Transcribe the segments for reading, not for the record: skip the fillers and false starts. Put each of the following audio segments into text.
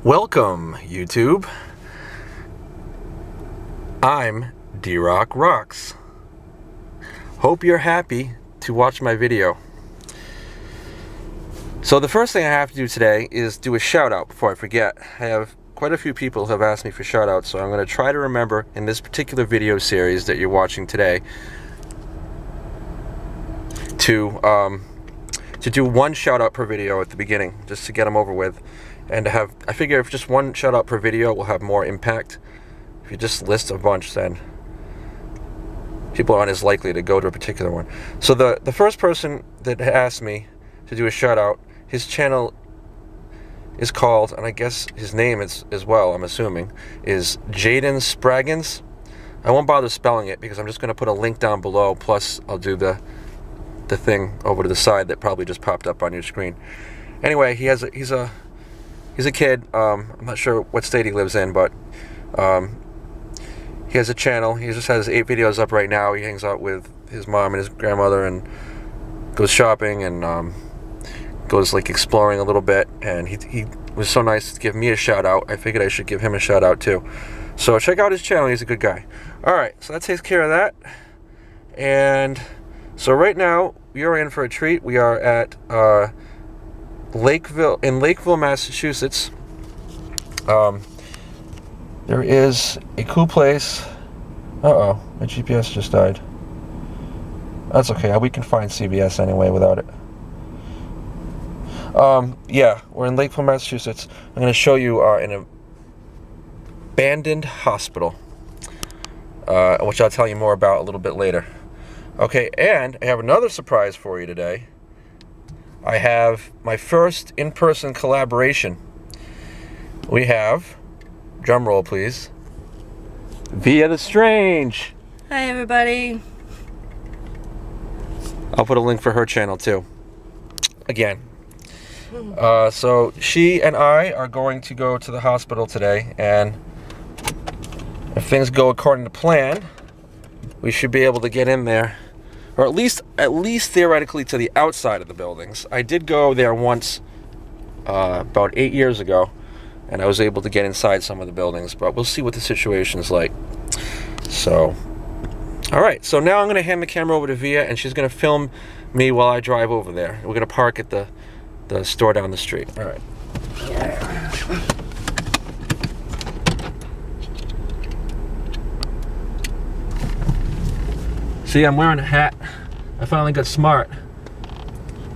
Welcome, YouTube. I'm D-Rock Rocks. Hope you're happy to watch my video. So the first thing I have to do today is do a shout out before I forget. I have quite a few people who have asked me for shout outs, so I'm going to try to remember in this particular video series that you're watching today to do one shout out per video at the beginning, just to get them over with. And to have, I figure if just one shout out per video will have more impact. If you just list a bunch, then people aren't as likely to go to a particular one. So the first person that asked me to do a shout out, his channel is called, and I guess his name is as well, I'm assuming, is Jaiden Spraggins. I won't bother spelling it because I'm just going to put a link down below, plus I'll do the thing over to the side that probably just popped up on your screen. Anyway, he's a kid. I'm not sure what state he lives in, but he has a channel. He just has 8 videos up right now. He hangs out with his mom and his grandmother and goes shopping and goes like exploring a little bit. And he was so nice to give me a shout out. I figured I should give him a shout out too. So check out his channel. He's a good guy. All right, so that takes care of that. And so right now we are in for a treat. We are at Lakeville, Massachusetts. There is a cool place. Uh-oh, my GPS just died. That's okay, we can find CVS anyway without it. Yeah, we're in Lakeville, Massachusetts. I'm going to show you an abandoned hospital, which I'll tell you more about a little bit later. Okay, and I have another surprise for you today. I have my first in-person collaboration. We have, drum roll please, Via the Strange. Hi everybody. I'll put a link for her channel too. Again. So she and I are going to go to the hospital today, and if things go according to plan, we should be able to get in there. Or at least theoretically to the outside of the buildings. I did go there once about 8 years ago, and I was able to get inside some of the buildings, but we'll see what the situation is like. So, alright, so now I'm going to hand the camera over to Via, and she's going to film me while I drive over there. We're going to park at the store down the street. Alright. See, I'm wearing a hat. I finally got smart.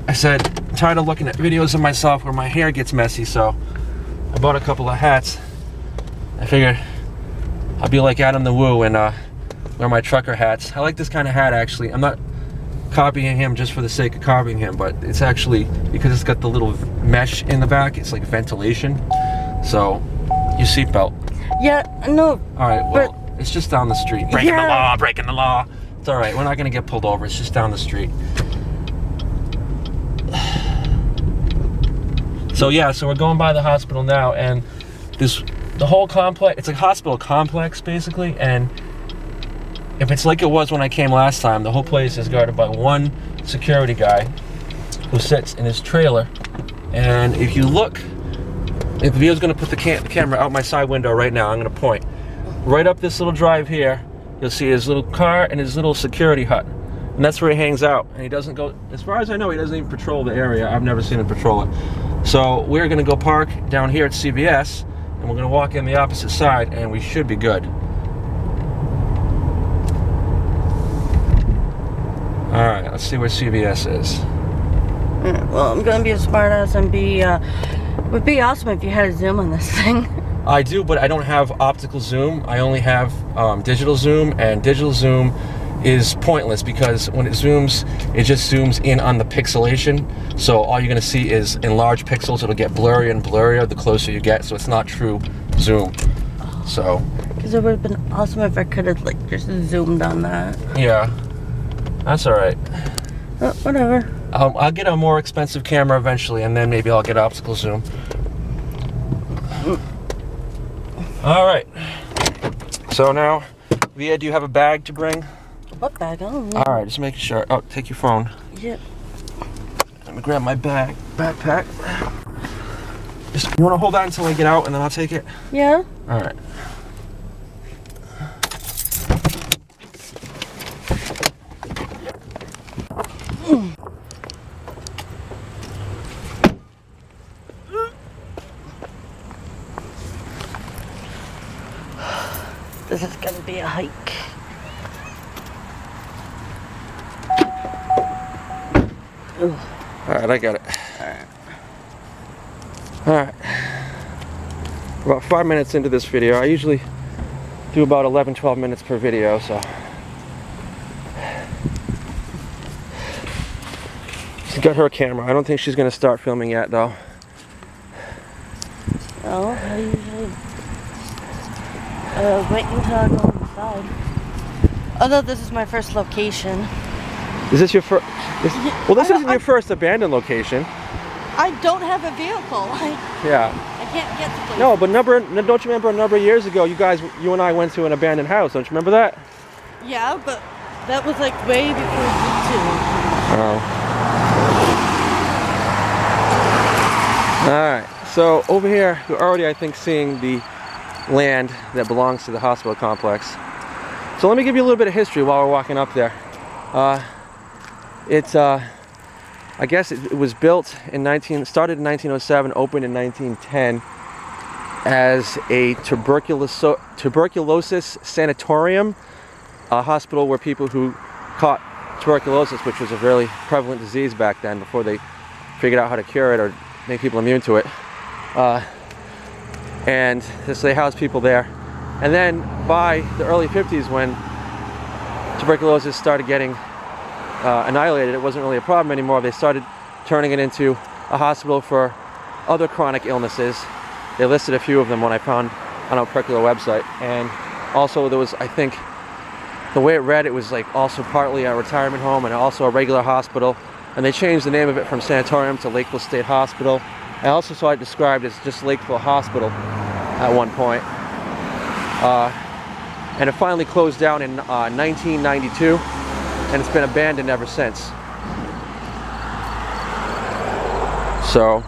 I said, I'm tired of looking at videos of myself where my hair gets messy, so I bought a couple of hats. I figured I'll be like Adam the Woo and wear my trucker hats. I like this kind of hat, actually. I'm not copying him just for the sake of copying him, but it's actually because it's got the little mesh in the back. It's like ventilation. So, your seatbelt. Yeah, no. All right, well, it's just down the street. Breaking the law, breaking the law. It's all right. We're not going to get pulled over. It's just down the street. So yeah, so we're going by the hospital now, and the whole complex, it's a hospital complex basically, and if it's like it was when I came last time, the whole place is guarded by one security guy who sits in his trailer. And if you look, if the video's going to put the camera out my side window right now, I'm going to point right up this little drive here. You'll see his little car and his little security hut. And that's where he hangs out. And he doesn't go, as far as I know, he doesn't even patrol the area. I've never seen him patrol it. So we're gonna go park down here at CVS, and we're gonna walk in the opposite side, and we should be good. All right, let's see where CVS is. Well, I'm gonna be a smartass and would be awesome if you had a zoom on this thing. I do, but I don't have optical zoom. I only have digital zoom, and digital zoom is pointless because when it zooms, it just zooms in on the pixelation. So all you're gonna see is in large pixels, it'll get blurrier and blurrier the closer you get, so it's not true zoom. So. Because it would have been awesome if I could have like just zoomed on that. Yeah, that's all right. Whatever. I'll get a more expensive camera eventually, and then maybe I'll get optical zoom. All right. So now, Via, do you have a bag to bring? What bag? I don't know. All right, just making sure. Oh, take your phone. Yep. Let me grab my backpack. You want to hold on until I get out and then I'll take it? Yeah. All right. This is gonna be a hike. All right, I got it. All right. About 5 minutes into this video. I usually do about 11-12 minutes per video, so. She's got her camera. I don't think she's gonna start filming yet, though. Oh, I usually wait until I go inside. Although this is my first location. Is this your first? Well, this isn't your first abandoned location. I don't have a vehicle. Yeah. I can't get to places. No, but don't you remember a number of years ago, you and I went to an abandoned house? Don't you remember that? Yeah, but that was like way before YouTube. Oh. Alright, so over here, you're already, I think, seeing the land that belongs to the hospital complex. So let me give you a little bit of history while we're walking up there. I guess it was built started in 1907, opened in 1910 as a tuberculosis sanatorium, a hospital where people who caught tuberculosis, which was a really prevalent disease back then before they figured out how to cure it or make people immune to it. And so they housed people there. And then by the early 50s, when tuberculosis started getting annihilated, it wasn't really a problem anymore. They started turning it into a hospital for other chronic illnesses. They listed a few of them when I found on a particular website. And also there was, I think, the way it read, it was like also partly a retirement home and also a regular hospital. And they changed the name of it from sanatorium to Lakeville State Hospital. I also saw it described as just Lakeville Hospital at one point. And it finally closed down in 1992, and it's been abandoned ever since. So,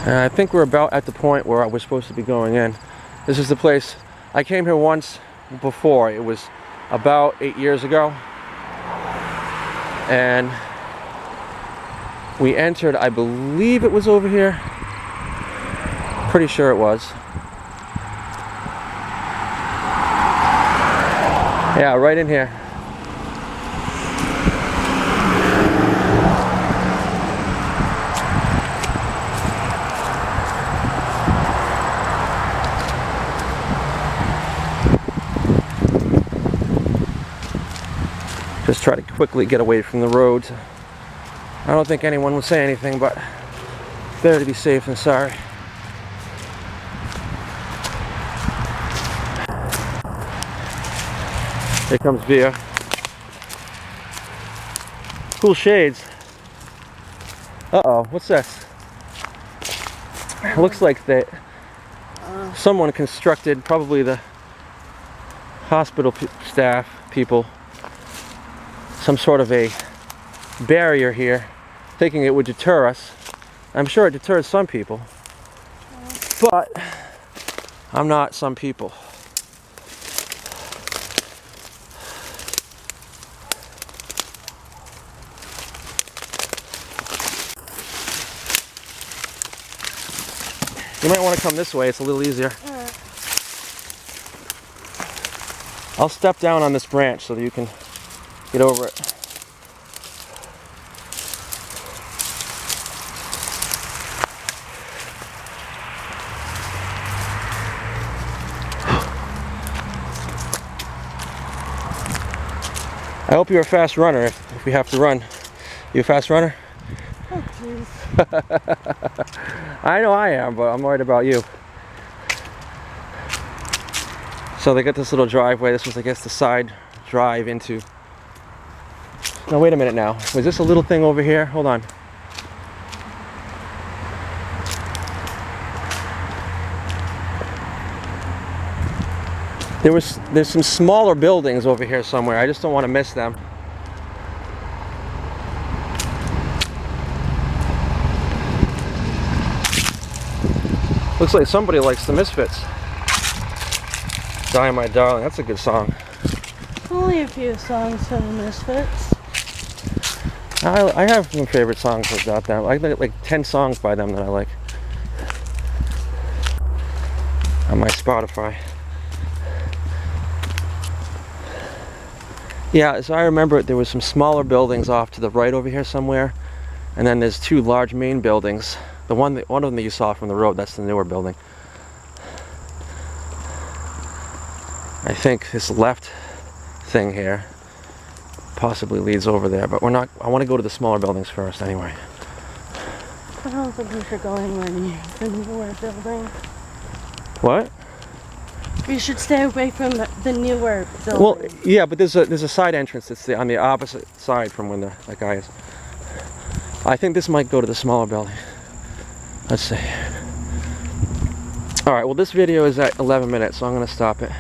I think we're about at the point where we're supposed to be going in. This is the place. I came here once before. It was about 8 years ago. And we entered, I believe it was over here. Pretty sure it was. Yeah, right in here. Just try to quickly get away from the roads. I don't think anyone will say anything, but better to be safe than sorry. Here comes Via. Cool shades. Uh-oh, what's this? It looks like that someone constructed, probably the hospital staff people, some sort of a barrier here, thinking it would deter us. I'm sure it deters some people, but I'm not some people. You might want to come this way, it's a little easier. I'll step down on this branch so that you can get over it. I hope you're a fast runner if we have to run. You a fast runner? Oh, jeez. I know I am, but I'm worried about you. So they got this little driveway. This was, I guess, the side drive into... No, wait a minute now. Was this a little thing over here? Hold on. There's some smaller buildings over here somewhere. I just don't want to miss them. Looks like somebody likes the Misfits. Die My Darling, that's a good song. Only a few songs from the Misfits. I have some favorite songs about them. I like 10 songs by them that I like on my Spotify. Yeah, so I remember there was some smaller buildings off to the right over here somewhere, and then there's two large main buildings. One of them that you saw from the road, that's the newer building. I think this left thing here possibly leads over there, but we're not. I want to go to the smaller buildings first anyway. I don't think we should go anywhere near the newer building. What? We should stay away from the newer building. Well, yeah, but there's a side entrance that's on the opposite side from when that guy is. I think this might go to the smaller building. Let's see. Alright, well this video is at 11 minutes, so I'm going to stop it.